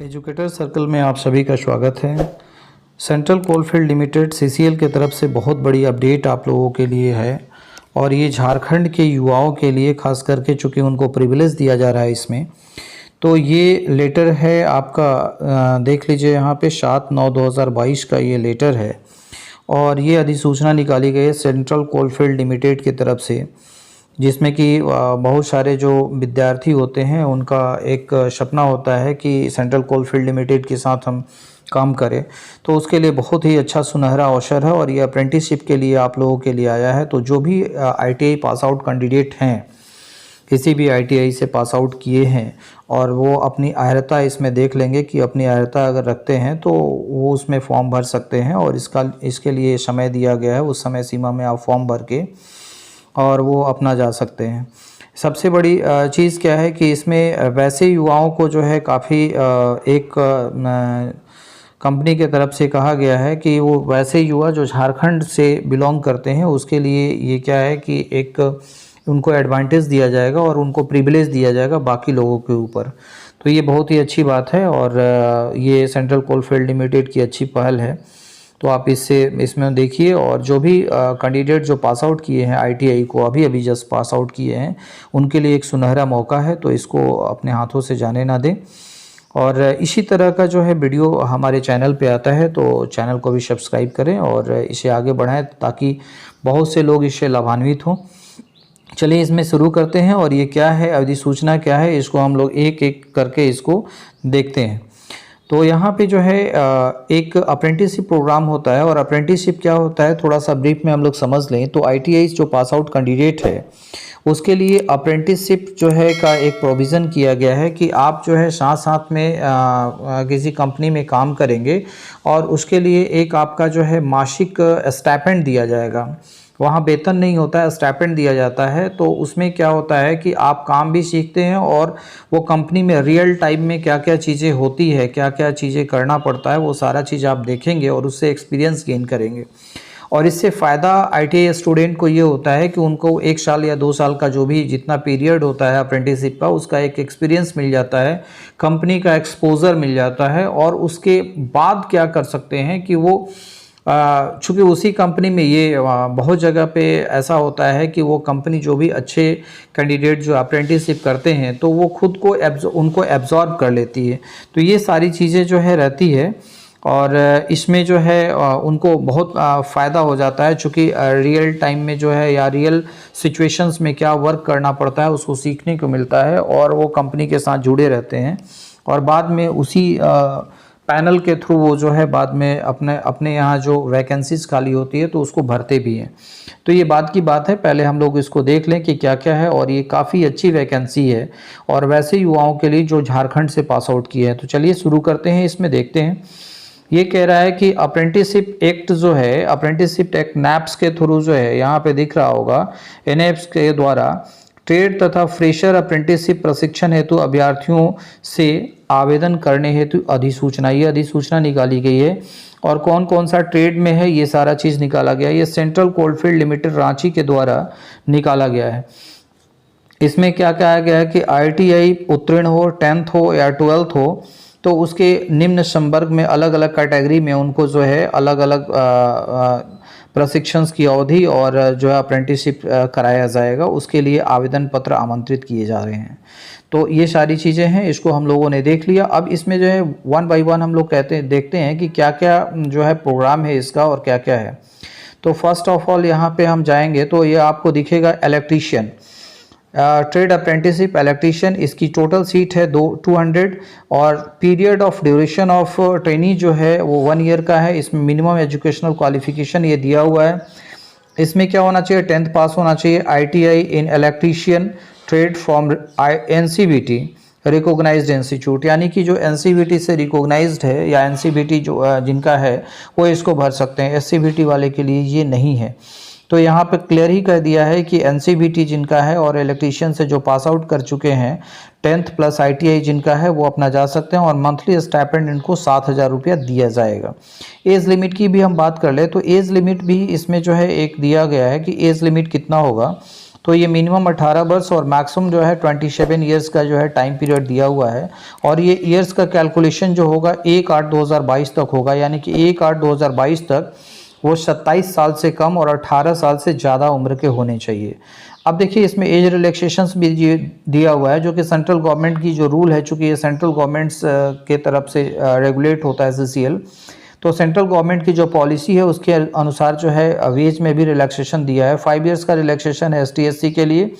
Educator circle में आप सभी का स्वागत है। सेंट्रल कोलफील्ड लिमिटेड सीसीएल के तरफ से बहुत बड़ी अपडेट आप लोगों के लिए है और ये झारखंड के युवाओं के लिए खास करके चूँकि उनको प्रिविलेज दिया जा रहा है इसमें, तो ये लेटर है आपका देख लीजिए यहाँ पे 7/9/2022 का ये लेटर है और ये अधिसूचना निकाली गई है सेंट्रल कोलफील्ड लिमिटेड की तरफ से, जिसमें कि बहुत सारे जो विद्यार्थी होते हैं उनका एक सपना होता है कि सेंट्रल कोलफील्ड लिमिटेड के साथ हम काम करें। तो उसके लिए बहुत ही अच्छा सुनहरा अवसर है और ये अप्रेंटिसशिप के लिए आप लोगों के लिए आया है। तो जो भी आईटीआई पास आउट कैंडिडेट हैं, किसी भी आईटीआई से पास आउट किए हैं और वो अपनी अर्हता इसमें देख लेंगे कि अपनी अर्हता अगर रखते हैं तो वो उसमें फॉर्म भर सकते हैं और इसके लिए समय दिया गया है। उस समय सीमा में आप फॉर्म भर के और वो अपना जा सकते हैं। सबसे बड़ी चीज़ क्या है कि इसमें वैसे युवाओं को जो है काफ़ी एक कंपनी के तरफ से कहा गया है कि वो वैसे युवा जो झारखंड से बिलोंग करते हैं उसके लिए ये क्या है कि एक उनको एडवांटेज दिया जाएगा और उनको प्रिविलेज दिया जाएगा बाकी लोगों के ऊपर। तो ये बहुत ही अच्छी बात है और ये सेंट्रल कोलफील्ड लिमिटेड की अच्छी पहल है। तो आप इसमें देखिए और जो भी कैंडिडेट जो पास आउट किए हैं आईटीआई को, अभी जस्ट पास आउट किए हैं, उनके लिए एक सुनहरा मौका है। तो इसको अपने हाथों से जाने ना दें और इसी तरह का जो है वीडियो हमारे चैनल पे आता है तो चैनल को भी सब्सक्राइब करें और इसे आगे बढ़ाएं ताकि बहुत से लोग इससे लाभान्वित हों। चलिए इसमें शुरू करते हैं और ये क्या है, अधिसूचना क्या है, इसको हम लोग एक एक करके इसको देखते हैं। तो यहाँ पे जो है एक अप्रेंटिसशिप प्रोग्राम होता है और अप्रेंटिसशिप क्या होता है थोड़ा सा ब्रीफ में हम लोग समझ लें। तो आईटीआई जो पास आउट कैंडिडेट है उसके लिए अप्रेंटिसशिप जो है का एक प्रोविज़न किया गया है कि आप जो है साथ साथ में किसी कंपनी में काम करेंगे और उसके लिए एक आपका जो है मासिक स्टाइपेंड दिया जाएगा। वहाँ वेतन नहीं होता है, स्टाइपेंड दिया जाता है। तो उसमें क्या होता है कि आप काम भी सीखते हैं और वो कंपनी में रियल टाइम में क्या क्या चीज़ें होती है, क्या क्या चीज़ें करना पड़ता है, वो सारा चीज़ आप देखेंगे और उससे एक्सपीरियंस गेन करेंगे। और इससे फ़ायदा आईटीआई स्टूडेंट को ये होता है कि उनको 1 साल या 2 साल का जो भी जितना पीरियड होता है अप्रेंटिसशिप का, उसका एक एक्सपीरियंस मिल जाता है, कंपनी का एक्सपोजर मिल जाता है और उसके बाद क्या कर सकते हैं कि वो चूँकि उसी कंपनी में ये बहुत जगह पे ऐसा होता है कि वो कंपनी जो भी अच्छे कैंडिडेट जो अप्रेंटिसशिप करते हैं तो वो खुद को उनको एब्जॉर्ब कर लेती है। तो ये सारी चीज़ें जो है रहती है और इसमें जो है उनको बहुत फ़ायदा हो जाता है, चूँकि रियल टाइम में जो है या रियल सिचुएशंस में क्या वर्क करना पड़ता है उसको सीखने को मिलता है और वो कंपनी के साथ जुड़े रहते हैं और बाद में उसी पैनल के थ्रू वो जो है बाद में अपने यहाँ जो वैकेंसीज खाली होती है तो उसको भरते भी हैं। तो ये बात की बात है, पहले हम लोग इसको देख लें कि क्या क्या है और ये काफ़ी अच्छी वैकेंसी है और वैसे युवाओं के लिए जो झारखंड से पास आउट किए हैं। तो चलिए शुरू करते हैं, इसमें देखते हैं। ये कह रहा है कि अप्रेंटिसशिप एक्ट जो है, अप्रेंटिसशिप एक्ट नैप्स के थ्रू जो है यहाँ पे दिख रहा होगा, एनएप्स के द्वारा ट्रेड तथा फ्रेशर अप्रेंटिसशिप प्रशिक्षण हेतु अभ्यर्थियों से आवेदन करने हेतु अधिसूचना, ये अधिसूचना निकाली गई है और कौन कौन सा ट्रेड में है ये सारा चीज़ निकाला गया है। ये सेंट्रल कोलफील्ड लिमिटेड रांची के द्वारा निकाला गया है। इसमें क्या कहा गया है कि आईटीआई उत्तीर्ण हो, 10th हो या 12th हो, तो उसके निम्न संवर्ग में अलग अलग कैटेगरी में उनको जो है अलग अलग प्रशिक्षण की अवधि और जो है अप्रेंटिसशिप कराया जाएगा, उसके लिए आवेदन पत्र आमंत्रित किए जा रहे हैं। तो ये सारी चीज़ें हैं, इसको हम लोगों ने देख लिया। अब इसमें जो है 1 बाय 1 हम लोग देखते हैं कि क्या क्या जो है प्रोग्राम है इसका और क्या क्या है। तो फर्स्ट ऑफ ऑल यहाँ पे हम जाएंगे तो ये आपको दिखेगा इलेक्ट्रीशियन, ट्रेड अप्रेंटिसशिप इलेक्ट्रीशियन। इसकी टोटल सीट है 200 और period of duration of training जो है वो 1 ईयर का है। इसमें मिनिमम एजुकेशनल क्वालिफिकेशन ये दिया हुआ है। इसमें क्या होना चाहिए, 10th पास होना चाहिए, ITI in electrician trade from NCVT recognised institute, यानी कि जो एनसीवीटी से रिकॉग्नाइज्ड है या एनसीवीटी जो जिनका है वो इसको भर सकते हैं। एससीवीटी वाले के लिए ये नहीं है। तो यहाँ पे क्लियर ही कह दिया है कि एनसीवीटी जिनका है और इलेक्ट्रीशियन से जो पास आउट कर चुके हैं 10th प्लस आईटीआई जिनका है वो अपना जा सकते हैं और मंथली स्टाइपेंड इनको 7,000 रुपया दिया जाएगा। एज लिमिट की भी हम बात कर ले तो एज लिमिट भी इसमें जो है एक दिया गया है कि एज लिमिट कितना होगा। तो ये मिनिमम 18 वर्ष और मैक्सिमम जो है 27 ईयर्स का जो है टाइम पीरियड दिया हुआ है। और ये ईयर्स का कैलकुलेशन जो होगा 1/8/2022 तक होगा, यानी कि 1/8/2022 तक वो 27 साल से कम और 18 साल से ज़्यादा उम्र के होने चाहिए। अब देखिए इसमें एज रिलैक्सेशंस भी दिया हुआ है, जो कि सेंट्रल गवर्नमेंट की जो रूल है, चूँकि ये सेंट्रल गवर्नमेंट्स के तरफ से रेगुलेट होता है CCL, तो सेंट्रल गवर्नमेंट की जो पॉलिसी है उसके अनुसार जो है वेज में भी रिलैक्सेशन दिया है। 5 इयर्स का रिलैक्सेशन है ST/SC के लिए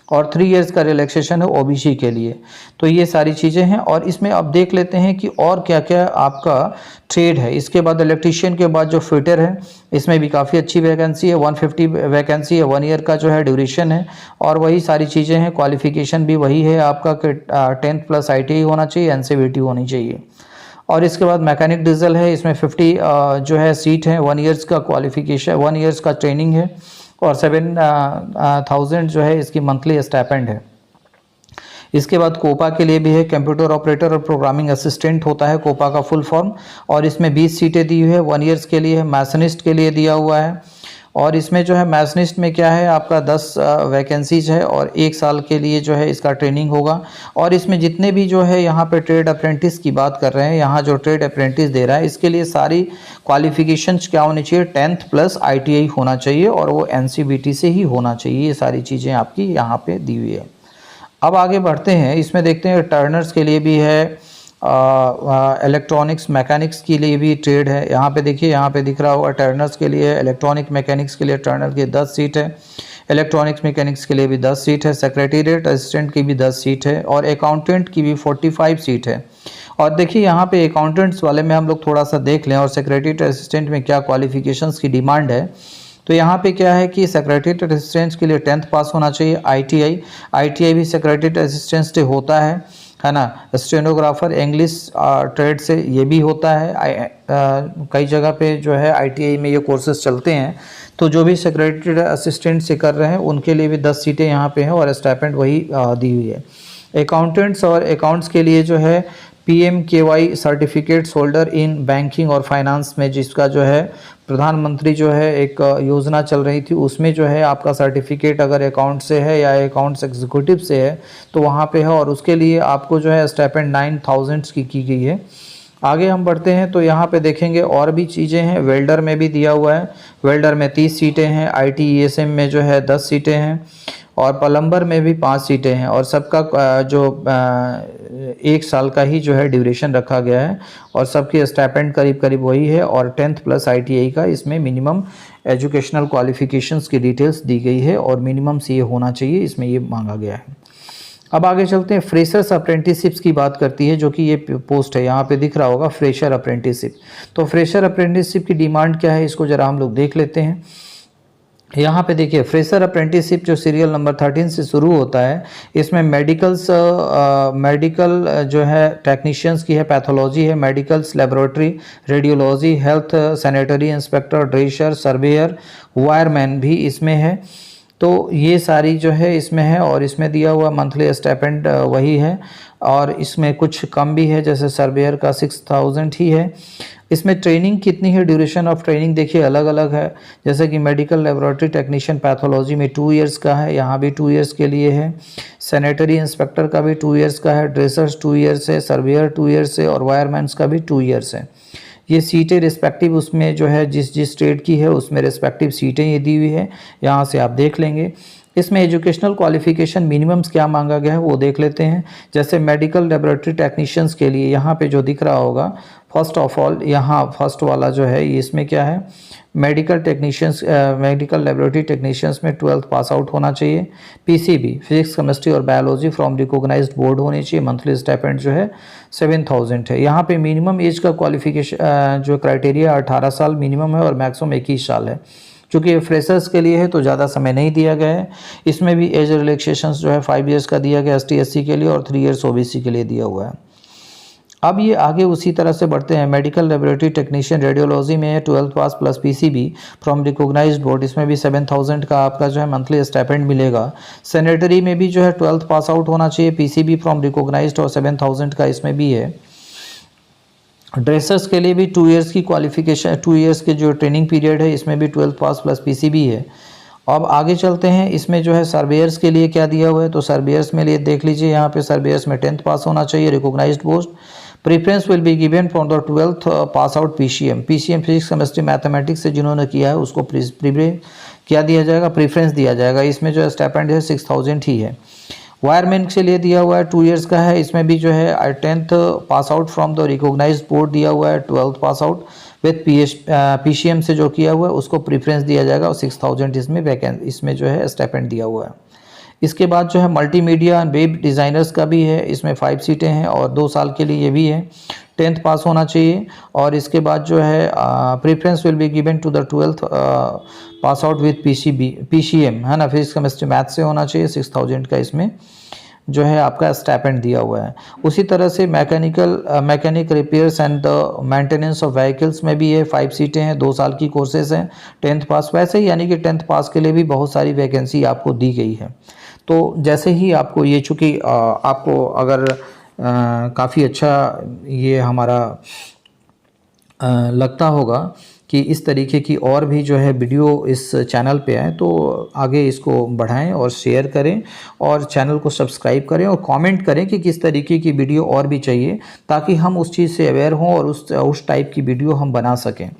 और 3 इयर्स का रिलैक्सेशन है OBC के लिए। तो ये सारी चीज़ें हैं और इसमें अब देख लेते हैं कि और क्या क्या आपका ट्रेड है। इसके बाद इलेक्ट्रीशियन के बाद जो फिटर है, इसमें भी काफ़ी अच्छी वैकेंसी है, 150 वैकेंसी है, 1 ईयर का जो है ड्यूरेशन है और वही सारी चीज़ें हैं। क्वालिफिकेशन भी वही है आपका कि 10th प्लस ITI होना चाहिए, NCVT होनी चाहिए। और इसके बाद मैकेनिक डीजल है, इसमें 50 जो है सीट है, 1 ईयर्स का क्वालिफिकेशन, 1 ईयर्स का ट्रेनिंग है और 7,000 जो है इसकी मंथली स्टाइपेंड है। इसके बाद कोपा के लिए भी है, कंप्यूटर ऑपरेटर और प्रोग्रामिंग असिस्टेंट होता है कोपा का फुल फॉर्म, और इसमें 20 सीटें दी हुई है। 1 ईयर्स के लिए है, मैसनिस्ट के लिए दिया हुआ है। और इसमें जो है मैसनिस्ट में क्या है आपका 10 वैकेंसीज है और 1 साल के लिए जो है इसका ट्रेनिंग होगा। और इसमें जितने भी जो है यहाँ पे ट्रेड अप्रेंटिस की बात कर रहे हैं, यहाँ जो ट्रेड अप्रेंटिस दे रहा है इसके लिए सारी क्वालिफिकेशंस क्या होनी चाहिए, 10th प्लस ITI होना चाहिए और वो NCVT से ही होना चाहिए। ये सारी चीज़ें आपकी यहाँ पे दी हुई है। अब आगे बढ़ते हैं, इसमें देखते हैं टर्नर्स के लिए भी है, इलेक्ट्रॉनिक्स मैकेनिक्स के लिए भी ट्रेड है। यहाँ पे देखिए, यहाँ पे दिख रहा होगा टर्नर्स के लिए, इलेक्ट्रॉनिक मैकेनिक्स के लिए टर्नर की 10 सीट है, इलेक्ट्रॉनिक्स मैकेनिक्स के लिए भी 10 सीट है, सेक्रेटेरिएट असिस्टेंट की भी 10 सीट है और अकाउंटेंट की भी 45 सीट है। और देखिए यहाँ पे अकाउंटेंट्स वाले में हम लोग थोड़ा सा देख लें और सेक्रेटेरिएट असिस्टेंट में क्या क्वालिफिकेशंस की डिमांड है। तो यहाँ पे क्या है कि सेक्रेटेरिएट असिस्टेंट के लिए 10th पास होना चाहिए, ITI भी सेक्रेटेरिएट असिस्टेंट से होता है ना। स्टेनोग्राफर इंग्लिश ट्रेड से ये भी होता है। कई जगह पे जो है ITI में ये कोर्सेज चलते हैं। तो जो भी सेक्रेटेरिएट असिस्टेंट से कर रहे हैं उनके लिए भी 10 सीटें यहाँ पे हैं और स्टाइपेंड वही दी हुई है। अकाउंटेंट्स और अकाउंट्स के लिए जो है PMKY certificates holder in banking और फाइनेंस में, जिसका जो है प्रधानमंत्री जो है एक योजना चल रही थी, उसमें जो है आपका सर्टिफिकेट अगर अकाउंट से है या अकाउंट्स एग्जीक्यूटिव से है तो वहाँ पे है और उसके लिए आपको जो है स्टाइपेंड 9,000 की गई है। आगे हम बढ़ते हैं तो यहाँ पे देखेंगे और भी चीज़ें हैं। वेल्डर में भी दिया हुआ है, वेल्डर में 30 सीटें हैं, ITESM में जो है 10 सीटें हैं और प्लम्बर में भी 5 सीटें हैं और सबका जो 1 साल का ही जो है ड्यूरेशन रखा गया है और सबकी स्टाइपेंड करीब करीब वही है और 10th प्लस ITI का इसमें मिनिमम एजुकेशनल क्वालिफिकेशंस की डिटेल्स दी गई है और मिनिमम CA होना चाहिए, इसमें ये मांगा गया है। अब आगे चलते हैं, फ्रेशर्स अप्रेंटिसशिप्स की बात करती है, जो कि ये पोस्ट है, यहाँ पे दिख रहा होगा फ्रेशर अप्रेंटिसशिप। तो फ्रेशर अप्रेंटिसशिप की डिमांड क्या है, इसको ज़रा हम लोग देख लेते हैं। यहाँ पे देखिए, फ्रेशर अप्रेंटिसशिप जो सीरियल नंबर 13 से शुरू होता है, इसमें मेडिकल जो है टेक्नीशियंस की है, पैथोलॉजी है, medicals, laboratory, radiology, health, sanitary inspector, dresser, surveyor, wireman भी इसमें है। तो ये सारी जो है इसमें है और इसमें दिया हुआ मंथली स्टाइपेंड वही है और इसमें कुछ कम भी है, जैसे सर्वेयर का 6,000 ही है। इसमें ट्रेनिंग कितनी है, ड्यूरेशन ऑफ ट्रेनिंग देखिए अलग अलग है, जैसे कि मेडिकल लेबोरेटरी टेक्नीशियन पैथोलॉजी में 2 इयर्स का है, यहाँ भी 2 इयर्स के लिए है। सैनिटरी इंस्पेक्टर का भी 2 इयर्स का है, ड्रेसर्स 2 इयर्स है, सर्वेयर 2 इयर्स है और वायरमैन्स का भी 2 इयर्स है। ये सीटें रिस्पेक्टिव उसमें जो है जिस स्टेट की है उसमें रिस्पेक्टिव सीटें ये दी हुई है, यहाँ से आप देख लेंगे। इसमें एजुकेशनल क्वालिफिकेशन मिनिमम्स क्या मांगा गया है वो देख लेते हैं। जैसे मेडिकल लेबोरेटरी टेक्नीशियंस के लिए यहाँ पे जो दिख रहा होगा, फर्स्ट ऑफ ऑल यहाँ फर्स्ट वाला जो है इसमें क्या है, मेडिकल लेबोरेटरी टेक्नीशियंस में 12th पास आउट होना चाहिए, PCB फिजिक्स केमिस्ट्री और बायोलॉजी फ्रॉम रिकॉग्नाइज्ड बोर्ड होनी चाहिए, मंथली स्टाइपेंड जो है 7,000 है। यहाँ पे मिनिमम एज का क्वालिफिकेशन जो क्राइटेरिया 18 साल मिनिमम है और मैक्सिमम 21 साल है। चूँकि फ्रेशर्स के लिए है तो ज़्यादा समय नहीं दिया गया है। इसमें भी एज रिलैक्सेशंस जो है 5 इयर्स का दिया गया ST/SC के लिए और 3 इयर्स OBC के लिए दिया हुआ है। अब ये आगे उसी तरह से बढ़ते हैं। मेडिकल लेबोरेटरी टेक्नीशियन रेडियोलॉजी में है 12th पास plus PCB from recognised board, इसमें भी 7,000 का आपका जो है मंथली स्टाइपेंड मिलेगा। सैनिटरी में भी जो है 12th पास आउट होना चाहिए, PCB फ्रॉम रिकॉग्नाइज्ड और 7,000 का इसमें भी है। ड्रेसर्स के लिए भी 2 इयर्स की क्वालिफिकेशन, 2 इयर्स के जो ट्रेनिंग पीरियड है, इसमें भी 12th पास प्लस PCB है। अब आगे चलते हैं, इसमें जो है सर्वेयर्स के लिए क्या दिया हुआ है, तो सर्वेयर्स में लिए देख लीजिए, यहाँ पे सर्वेयर्स में 10th पास होना चाहिए, recognised post. Preference will be given for the 12th pass out PCM physics chemistry mathematics से जिन्होंने किया है उसको क्या दिया जाएगा, प्रेफरेंस दिया जाएगा। इसमें जो है स्टाइपेंड है 6000 ही है। वायरमैन के लिए दिया हुआ है 2 इयर्स का है, इसमें भी जो है 10th pass out from the recognised board दिया हुआ है, 12th pass out with PCM से जो किया हुआ है उसको प्रेफरेंस दिया जाएगा और 6000 इसमें जो है स्टाइपेंड दिया हुआ है। इसके बाद जो है मल्टीमीडिया एंड वेब डिज़ाइनर्स का भी है, इसमें 5 सीटें हैं और 2 साल के लिए ये भी है, 10th पास होना चाहिए। और इसके बाद जो है preference will be given to the 12th pass out with PCM है ना, फिजिक्स केमिस्ट्री मैथ से होना चाहिए। 6000 का इसमें जो है आपका स्टाइपेंड दिया हुआ है। उसी तरह से mechanic repairs and the maintenance of vehicles में भी है, 5 सीटें हैं, 2 साल की कोर्सेज हैं, 10th पास। वैसे ही यानी कि 10th पास के लिए भी बहुत सारी वैकेंसी आपको दी गई है। तो जैसे ही आपको ये, चूँकि आपको अगर काफ़ी अच्छा ये हमारा लगता होगा कि इस तरीके की और भी जो है वीडियो इस चैनल पे आए, तो आगे इसको बढ़ाएं और शेयर करें और चैनल को सब्सक्राइब करें और कमेंट करें कि किस तरीके की वीडियो और भी चाहिए, ताकि हम उस चीज़ से अवेयर हों और उस टाइप की वीडियो हम बना सकें।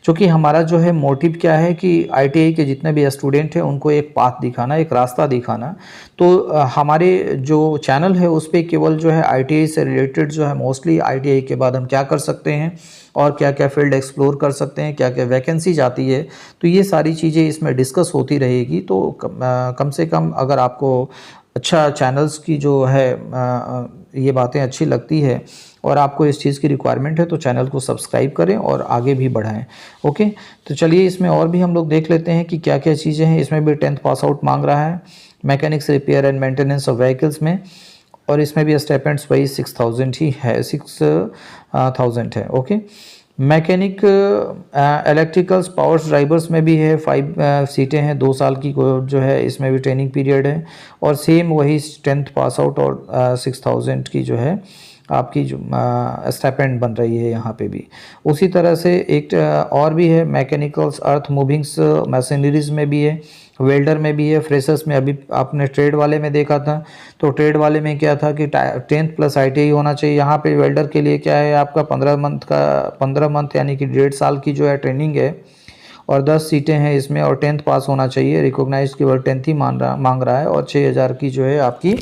क्योंकि हमारा जो है मोटिव क्या है कि आईटीआई के जितने भी स्टूडेंट हैं उनको एक पाथ दिखाना, एक रास्ता दिखाना। तो हमारे जो चैनल है उस पर केवल जो है आईटीआई से रिलेटेड जो है मोस्टली आईटीआई के बाद हम क्या कर सकते हैं और क्या क्या फील्ड एक्सप्लोर कर सकते हैं, क्या क्या वैकेंसी जाती है, तो ये सारी चीज़ें इसमें डिस्कस होती रहेगी। तो कम से कम अगर आपको अच्छा चैनल्स की जो है ये बातें अच्छी लगती है और आपको इस चीज़ की रिक्वायरमेंट है, तो चैनल को सब्सक्राइब करें और आगे भी बढ़ाएं। ओके, तो चलिए इसमें और भी हम लोग देख लेते हैं कि क्या क्या चीज़ें हैं। इसमें भी 10th पास आउट मांग रहा है, mechanics repair and maintenance of vehicles में, और इसमें भी स्टाइपेंड्स वही 6000 ही है, 6000 है। Okay, mechanic electricals powers drivers में भी है, 5 सीटें हैं, 2 साल की जो है इसमें भी ट्रेनिंग पीरियड है, और सेम वही 10th पास आउट और 6000 की जो है आपकी जो स्टाइपेंड बन रही है यहाँ पे भी। उसी तरह से एक और भी है, मैकेनिकल्स अर्थ मूविंग्स मशीनरीज में भी है, वेल्डर में भी है, फ्रेशर्स में अभी आपने ट्रेड वाले में देखा था, तो ट्रेड वाले में क्या था कि 10th प्लस ITI होना चाहिए। यहाँ पे वेल्डर के लिए क्या है आपका 15 मंथ यानी कि 1.5 साल की जो है ट्रेनिंग है और 10 सीटें हैं इसमें, और 10th पास होना चाहिए। रिकॉग्नाइज केवल 10th ही मांग रहा है और 6000 की जो है आपकी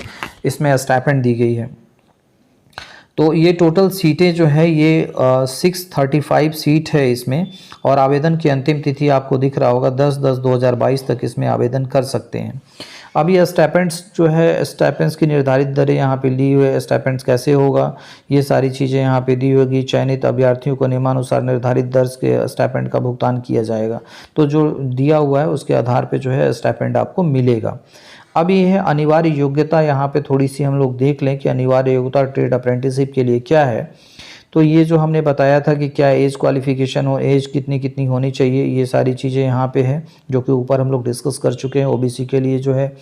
इसमें स्टाइपेंड दी गई है। तो ये टोटल सीटें जो है ये 635 सीट है इसमें, और आवेदन की अंतिम तिथि आपको दिख रहा होगा 10/10/2022 तक इसमें आवेदन कर सकते हैं। अब ये स्टाइपेंड्स जो है, स्टाइपेंड्स की निर्धारित दरें यहाँ पे ली हुई है, स्टाइपेंड्स कैसे होगा ये सारी चीज़ें यहाँ पे दी होगी। चयनित अभ्यर्थियों को नियमानुसार निर्धारित दर के स्टाइपेंड का भुगतान किया जाएगा, तो जो दिया हुआ है उसके आधार पे जो है स्टाइपेंड आपको मिलेगा। अब ये है अनिवार्य योग्यता, यहाँ पे थोड़ी सी हम लोग देख लें कि अनिवार्य योग्यता ट्रेड अप्रेंटिसशिप के लिए क्या है। तो ये जो हमने बताया था कि क्या एज क्वालिफिकेशन हो, एज कितनी कितनी होनी चाहिए, ये सारी चीज़ें यहाँ पे है जो कि ऊपर हम लोग डिस्कस कर चुके हैं। ओबीसी के लिए जो है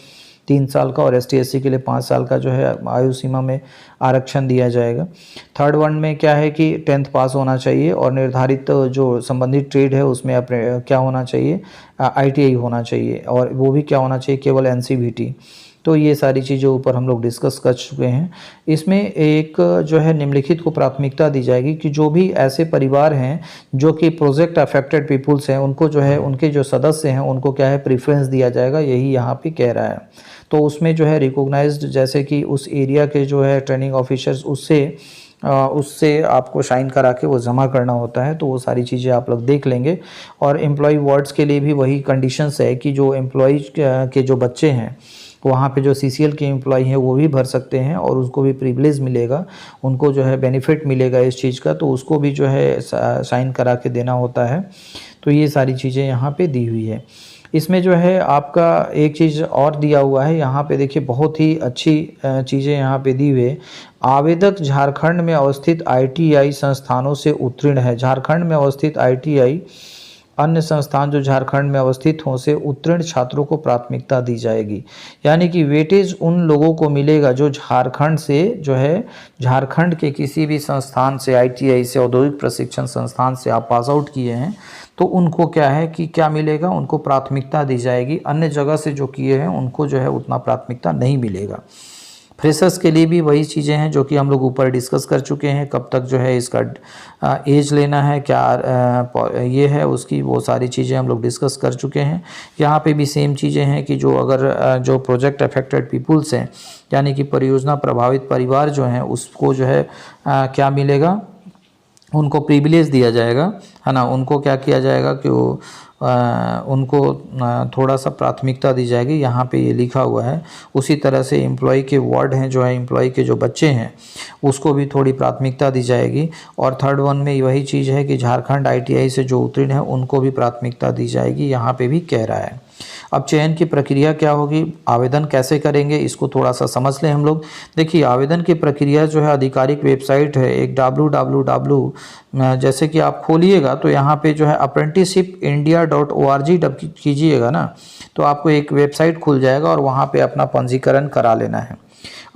3 साल का और ST/SC के लिए 5 साल का जो है आयु सीमा में आरक्षण दिया जाएगा। थर्ड वन में क्या है कि 10th पास होना चाहिए और निर्धारित जो संबंधित ट्रेड है उसमें क्या होना चाहिए, ITI होना चाहिए, और वो भी क्या होना चाहिए, केवल NCVT। तो ये सारी चीज़ों ऊपर हम लोग डिस्कस कर चुके हैं। इसमें एक जो है निम्नलिखित को प्राथमिकता दी जाएगी कि जो भी ऐसे परिवार हैं जो कि प्रोजेक्ट अफेक्टेड पीपुल्स हैं, उनको जो है उनके जो सदस्य हैं उनको क्या है प्रेफरेंस दिया जाएगा, यही यहाँ पे कह रहा है। तो उसमें जो है रिकॉग्नाइज्ड, जैसे कि उस एरिया के जो है ट्रेनिंग ऑफिसर्स उससे आपको साइन करा के वो जमा करना होता है, तो वो सारी चीज़ें आप लोग देख लेंगे। और एम्प्लॉय वार्ड्स के लिए भी वही कंडीशंस है कि जो एम्प्लॉयज के जो बच्चे हैं वहाँ पे जो CCL के एम्प्लॉय हैं वो भी भर सकते हैं और उसको भी प्रिविलेज मिलेगा, उनको जो है बेनिफिट मिलेगा इस चीज़ का, तो उसको भी जो है साइन करा के देना होता है। तो ये सारी चीज़ें यहाँ पे दी हुई है। इसमें जो है आपका एक चीज़ और दिया हुआ है, यहाँ पे देखिए बहुत ही अच्छी चीज़ें यहाँ पे दी हुई है। आवेदक झारखंड में अवस्थित ITI संस्थानों से उत्तीर्ण है। झारखंड में अवस्थित ITI अन्य संस्थान जो झारखंड में अवस्थित हों से उत्तीर्ण छात्रों को प्राथमिकता दी जाएगी, यानी कि वेटेज उन लोगों को मिलेगा जो झारखंड से जो है, झारखंड के किसी भी संस्थान से, ITI से, औद्योगिक प्रशिक्षण संस्थान से आप पास आउट किए हैं, तो उनको क्या है कि क्या मिलेगा, उनको प्राथमिकता दी जाएगी। अन्य जगह से जो किए हैं उनको जो है उतना प्राथमिकता नहीं मिलेगा। फ्रेशर्स के लिए भी वही चीज़ें हैं जो कि हम लोग ऊपर डिस्कस कर चुके हैं। कब तक जो है इसका एज लेना है, क्या ये है उसकी, वो सारी चीज़ें हम लोग डिस्कस कर चुके हैं। यहाँ पे भी सेम चीज़ें हैं कि जो अगर जो प्रोजेक्ट अफेक्टेड पीपुल्स हैं, यानी कि परियोजना प्रभावित परिवार जो हैं, उसको जो है क्या मिलेगा, उनको प्रिविलेज दिया जाएगा, है ना। उनको क्या किया जाएगा कि वो उनको थोड़ा सा प्राथमिकता दी जाएगी। यहाँ पे ये लिखा हुआ है। उसी तरह से एम्प्लॉय के वार्ड हैं जो है, एम्प्लॉय के जो बच्चे हैं उसको भी थोड़ी प्राथमिकता दी जाएगी। और थर्ड वन में वही चीज़ है कि झारखंड ITI से जो उत्तीर्ण है उनको भी प्राथमिकता दी जाएगी, यहाँ पे भी कह रहा है। अब चयन की प्रक्रिया क्या होगी, आवेदन कैसे करेंगे, इसको थोड़ा सा समझ लें हम लोग। देखिए, आवेदन की प्रक्रिया जो है, आधिकारिक वेबसाइट है एक www, जैसे कि आप खोलिएगा तो यहाँ पे जो है apprenticeshipindia.org कीजिएगा ना, तो आपको एक वेबसाइट खुल जाएगा और वहाँ पे अपना पंजीकरण करा लेना है।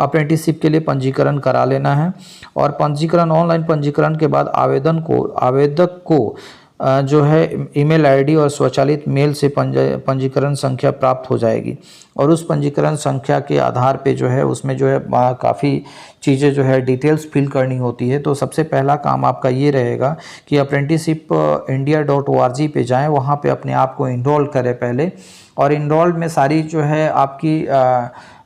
अप्रेंटिसशिप के लिए पंजीकरण करा लेना है। और पंजीकरण, ऑनलाइन पंजीकरण के बाद आवेदक को जो है ईमेल आईडी और स्वचालित मेल से पंजीकरण संख्या प्राप्त हो जाएगी। और उस पंजीकरण संख्या के आधार पे जो है उसमें जो है काफ़ी चीज़ें जो है डिटेल्स फिल करनी होती है। तो सबसे पहला काम आपका ये रहेगा कि apprenticeshipindia.org पे जाएं, वहाँ पे अपने आप को इनरोल करें पहले। और इनरोल में सारी जो है आपकी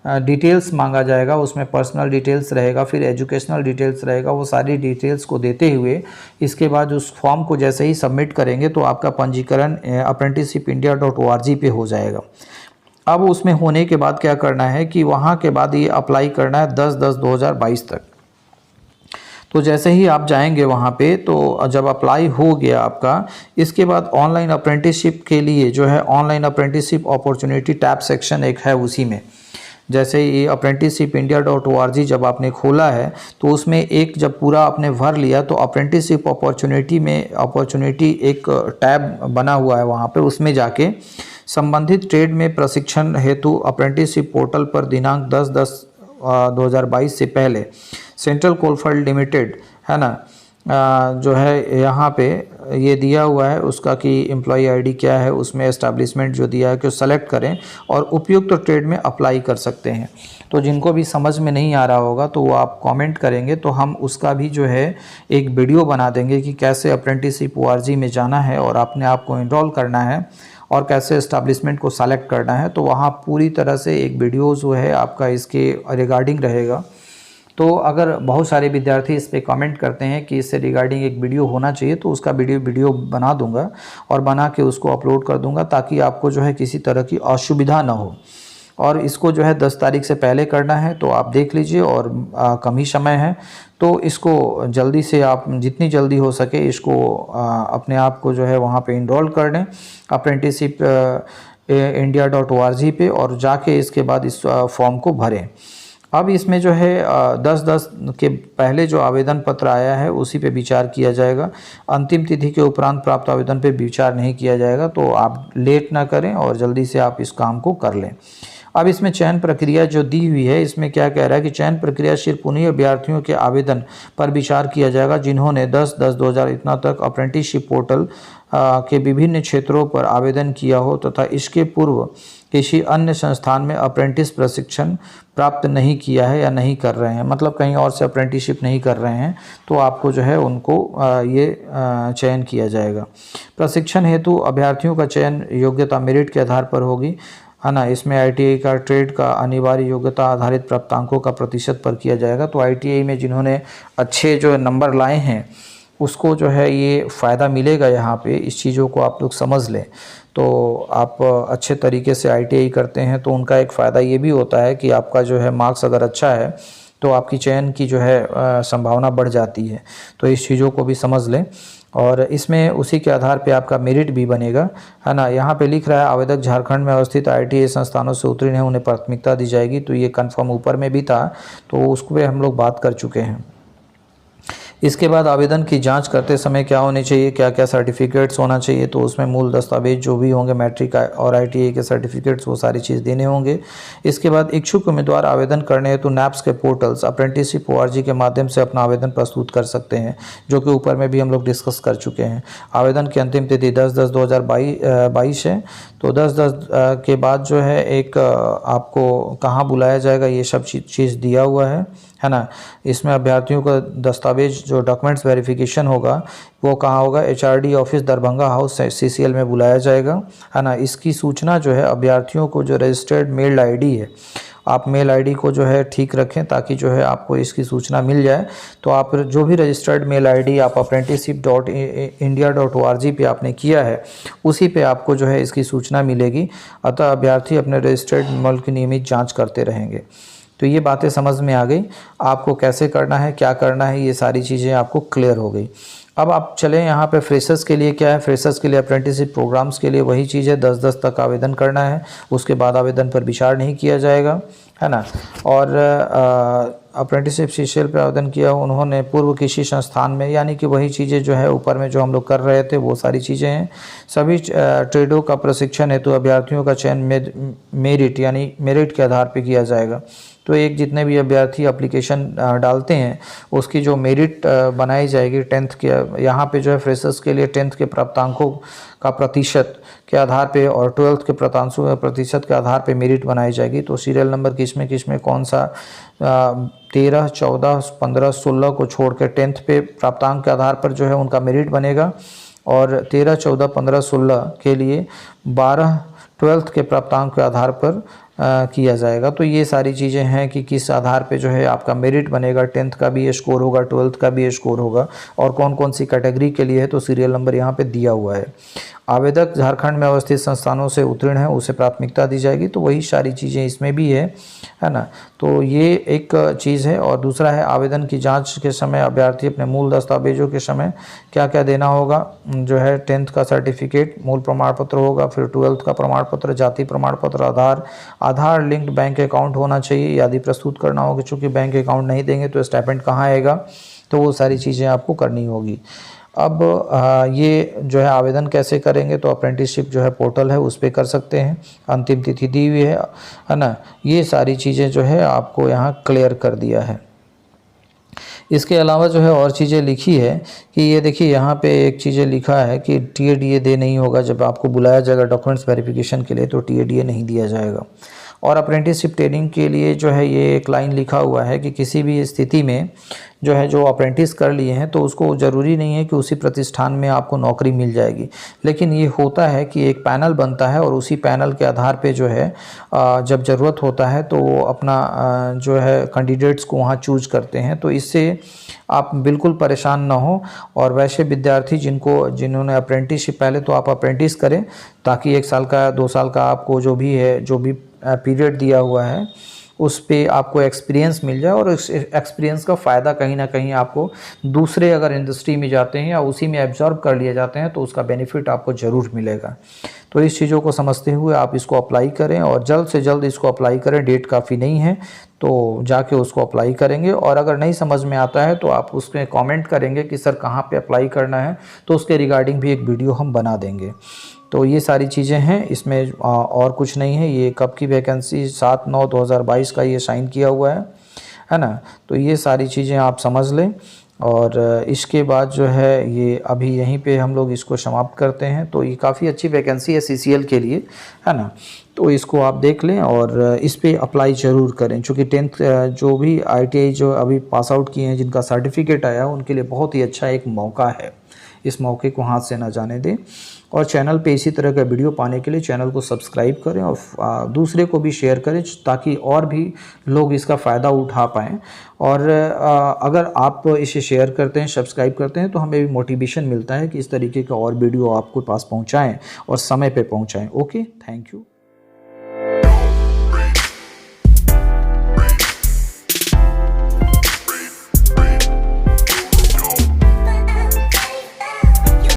डिटेल्स मांगा जाएगा, उसमें पर्सनल डिटेल्स रहेगा, फिर एजुकेशनल डिटेल्स रहेगा। वो सारी डिटेल्स को देते हुए इसके बाद उस फॉर्म को जैसे ही सबमिट करेंगे तो आपका पंजीकरण apprenticeshipindia.org पे हो जाएगा। अब उसमें होने के बाद क्या करना है कि वहाँ के बाद ये अप्लाई करना है 10/10/2022 तक। तो जैसे ही आप जाएंगे वहाँ पे, तो जब अप्लाई हो गया आपका, इसके बाद ऑनलाइन अप्रेंटिसशिप के लिए जो है online apprenticeship opportunity tab section एक है, उसी में जैसे ये apprenticeshipindia.org जब आपने खोला है तो उसमें एक जब पूरा आपने भर लिया तो अप्रेंटिसशिप अपॉर्चुनिटी में एक टैब बना हुआ है वहाँ पे, उसमें जाके संबंधित ट्रेड में प्रशिक्षण हेतु अप्रेंटिसशिप पोर्टल पर दिनांक 10/10/2022 से पहले सेंट्रल कोलफील्ड लिमिटेड, है ना, जो है यहाँ पे ये दिया हुआ है उसका कि एम्प्लॉय आईडी क्या है, उसमें एस्टैब्लिशमेंट जो दिया है कि सेलेक्ट करें और उपयुक्त ट्रेड में अप्लाई कर सकते हैं। तो जिनको भी समझ में नहीं आ रहा होगा तो वो आप कमेंट करेंगे तो हम उसका भी जो है एक वीडियो बना देंगे कि कैसे अप्रेंटिसशिप ORG में जाना है और अपने आप को इनरोल करना है और कैसे एस्टैब्लिशमेंट को सेलेक्ट करना है। तो वहाँ पूरी तरह से एक वीडियो जो है आपका इसके रिगार्डिंग रहेगा। तो अगर बहुत सारे विद्यार्थी इस पे कमेंट करते हैं कि इससे रिगार्डिंग एक वीडियो होना चाहिए, तो उसका वीडियो बना दूंगा और बना के उसको अपलोड कर दूंगा ताकि आपको जो है किसी तरह की असुविधा ना हो। और इसको जो है 10 तारीख से पहले करना है, तो आप देख लीजिए और कम ही समय है, तो इसको जल्दी से आप जितनी जल्दी हो सके इसको अपने आप को जो है वहाँ पे इनरोल कर लें apprenticeshipindia.org पे और जाके इसके बाद इस फॉर्म को भरें। अब इसमें जो है 10/10 के पहले जो आवेदन पत्र आया है उसी पे विचार किया जाएगा। अंतिम तिथि के उपरांत प्राप्त आवेदन पे विचार नहीं किया जाएगा। तो आप लेट ना करें और जल्दी से आप इस काम को कर लें। अब इसमें चयन प्रक्रिया जो दी हुई है, इसमें क्या कह रहा है कि चयन प्रक्रिया सिर्फ उन्हीं अभ्यर्थियों के आवेदन पर विचार किया जाएगा जिन्होंने 10/10/2000 इतना तक अप्रेंटिसशिप पोर्टल के विभिन्न क्षेत्रों पर आवेदन किया हो तथा इसके पूर्व किसी अन्य संस्थान में अप्रेंटिस प्रशिक्षण प्राप्त नहीं किया है या नहीं कर रहे हैं, मतलब कहीं और से अप्रेंटिसशिप नहीं कर रहे हैं, तो आपको जो है उनको ये चयन किया जाएगा। प्रशिक्षण हेतु अभ्यर्थियों का चयन योग्यता मेरिट के आधार पर होगी, है ना। इसमें ITI का ट्रेड का अनिवार्य योग्यता आधारित प्राप्तांकों का प्रतिशत पर किया जाएगा। तो ITI में जिन्होंने अच्छे जो नंबर लाए हैं उसको जो है ये फ़ायदा मिलेगा। यहाँ पे इस चीज़ों को आप लोग समझ लें। तो आप अच्छे तरीके से ITI करते हैं तो उनका एक फ़ायदा ये भी होता है कि आपका जो है मार्क्स अगर अच्छा है तो आपकी चयन की जो है संभावना बढ़ जाती है। तो इस चीज़ों को भी समझ लें और इसमें उसी के आधार पे आपका मेरिट भी बनेगा, है ना। यहाँ पे लिख रहा है आवेदक झारखंड में अवस्थित ITI संस्थानों से उत्तीर्ण है उन्हें प्राथमिकता दी जाएगी। तो ये कन्फर्म ऊपर में भी था, तो उसको पे हम लोग बात कर चुके हैं। इसके बाद आवेदन की जांच करते समय क्या होने चाहिए, क्या क्या सर्टिफिकेट्स होना चाहिए, तो उसमें मूल दस्तावेज जो भी होंगे मैट्रिक और ITI के सर्टिफिकेट्स, वो सारी चीज़ देने होंगे। इसके बाद इच्छुक उम्मीदवार आवेदन करने हेतु NAPS के पोर्टल्स अप्रेंटिसशिप ORG के माध्यम से अपना आवेदन प्रस्तुत कर सकते हैं, जो कि ऊपर में भी हम लोग डिस्कस कर चुके हैं। आवेदन की अंतिम तिथि 10/10/2022 है। तो 10/10 के बाद जो है एक आपको कहाँ बुलाया जाएगा ये सब चीज़ दिया हुआ है ना। इसमें अभ्यर्थियों का दस्तावेज जो डॉक्यूमेंट्स वेरिफिकेशन होगा वो कहाँ होगा, HRD office Darbhanga house CCL में बुलाया जाएगा, है ना। इसकी सूचना जो है अभ्यर्थियों को जो रजिस्टर्ड मेल ID है, आप मेल ID को जो है ठीक रखें ताकि जो है आपको इसकी सूचना मिल जाए। तो आप जो भी रजिस्टर्ड मेल ID आप apprenticeship.india.org पे आपने किया है, उसी पे आपको जो है इसकी सूचना मिलेगी। अतः अभ्यर्थी अपने रजिस्टर्ड मेल की नियमित जांच करते रहेंगे। तो ये बातें समझ में आ गई, आपको कैसे करना है, क्या करना है, ये सारी चीज़ें आपको क्लियर हो गई। अब आप चलें यहाँ पे फ्रेशर्स के लिए क्या है। फ्रेशर्स के लिए अप्रेंटिसशिप प्रोग्राम्स के लिए वही चीज़ है, 10/10 तक आवेदन करना है, उसके बाद आवेदन पर विचार नहीं किया जाएगा, है ना। और अप्रेंटिसशिप CCL पर आवेदन किया उन्होंने पूर्व किसी संस्थान में, यानी कि वही चीज़ें जो है ऊपर में जो हम लोग कर रहे थे वो सारी चीज़ें हैं। सभी ट्रेडों का प्रशिक्षण हेतु अभ्यर्थियों का चयन मेरिट यानी मेरिट के आधार पर किया जाएगा। तो एक जितने भी अभ्यर्थी एप्लीकेशन डालते हैं उसकी जो मेरिट बनाई जाएगी 10th के, यहाँ पे जो है फ्रेशर्स के लिए 10th के प्राप्तांकों का प्रतिशत के आधार पे और 12th के प्रतिशत के आधार पे मेरिट बनाई जाएगी। तो सीरियल नंबर किसमें कौन सा 13, 14, 15, 16 को छोड़ के 10th पे प्राप्तांक के आधार पर जो है उनका मेरिट बनेगा, और 13, 14, 15, 16 के लिए 12 12th के प्राप्तांक के आधार पर किया जाएगा। तो ये सारी चीज़ें हैं कि किस आधार पे जो है आपका मेरिट बनेगा। 10th का भी ये स्कोर होगा, 12th का भी ये स्कोर होगा, और कौन कौन सी कैटेगरी के लिए है तो सीरियल नंबर यहाँ पे दिया हुआ है। आवेदक झारखंड में अवस्थित संस्थानों से उत्तीर्ण है उसे प्राथमिकता दी जाएगी, तो वही सारी चीज़ें इसमें भी है ना। तो ये एक चीज़ है। और दूसरा है आवेदन की जांच के समय अभ्यर्थी अपने मूल दस्तावेजों के समय क्या क्या देना होगा, जो है 10th का सर्टिफिकेट, मूल प्रमाण पत्र होगा, फिर 12th का प्रमाण पत्र, जाति प्रमाण पत्र, आधार लिंक्ड बैंक अकाउंट होना चाहिए, आदि प्रस्तुत करना होगा। चूँकि बैंक अकाउंट नहीं देंगे तो स्टाइपेंड कहाँ आएगा, तो वो सारी चीज़ें आपको करनी होगी। अब ये जो है आवेदन कैसे करेंगे, तो अप्रेंटिसशिप जो है पोर्टल है उस पर कर सकते हैं, अंतिम तिथि दी हुई है ना। ये सारी चीज़ें जो है आपको यहाँ क्लियर कर दिया है। इसके अलावा जो है और चीज़ें लिखी है कि ये देखिए यहाँ पे एक चीज़ें लिखा है कि TADA नहीं होगा, जब आपको बुलाया जाएगा डॉक्यूमेंट्स वेरिफिकेशन के लिए तो TADA नहीं दिया जाएगा। और अप्रेंटिसशिप ट्रेनिंग के लिए जो है ये एक लाइन लिखा हुआ है कि किसी भी स्थिति में जो है जो अप्रेंटिस कर लिए हैं तो उसको ज़रूरी नहीं है कि उसी प्रतिष्ठान में आपको नौकरी मिल जाएगी, लेकिन ये होता है कि एक पैनल बनता है और उसी पैनल के आधार पे जो है जब ज़रूरत होता है तो वो अपना जो है कैंडिडेट्स को वहाँ चूज करते हैं। तो इससे आप बिल्कुल परेशान ना हो। और वैसे विद्यार्थी जिन्होंने अप्रेंटिसशिप, पहले तो आप अप्रेंटिस करें ताकि 1 साल का 2 साल का आपको जो भी पीरियड दिया हुआ है उस पे आपको एक्सपीरियंस मिल जाए, और इस एक्सपीरियंस का फ़ायदा कहीं ना कहीं आपको दूसरे अगर इंडस्ट्री में जाते हैं या उसी में एब्जॉर्ब कर लिए जाते हैं तो उसका बेनिफिट आपको ज़रूर मिलेगा। तो इस चीज़ों को समझते हुए आप इसको अप्लाई करें और जल्द से जल्द इसको अप्लाई करें। डेट काफ़ी नहीं है तो जाके उसको अप्लाई करेंगे। और अगर नहीं समझ में आता है तो आप उसमें कमेंट करेंगे कि सर कहाँ पे अप्लाई करना है, तो उसके रिगार्डिंग भी एक वीडियो हम बना देंगे। तो ये सारी चीज़ें हैं, इसमें और कुछ नहीं है। ये कब की वैकेंसी 7/9/2022 का ये साइन किया हुआ है ना। तो ये सारी चीज़ें आप समझ लें। और इसके बाद जो है ये अभी यहीं पे हम लोग इसको समाप्त करते हैं। तो ये काफ़ी अच्छी वैकेंसी है CCL के लिए, है ना। तो इसको आप देख लें और इस पे अप्लाई ज़रूर करें, क्योंकि 10th जो भी ITI जो अभी पास आउट किए हैं जिनका सर्टिफिकेट आया उनके लिए बहुत ही अच्छा एक मौका है। इस मौके को हाथ से ना जाने दें। और चैनल पे इसी तरह का वीडियो पाने के लिए चैनल को सब्सक्राइब करें और दूसरे को भी शेयर करें ताकि और भी लोग इसका फ़ायदा उठा पाएँ। और अगर आप इसे शेयर करते हैं, सब्सक्राइब करते हैं तो हमें भी मोटिवेशन मिलता है कि इस तरीके का और वीडियो आपके पास पहुंचाएं और समय पे पहुंचाएं। Okay, thank you.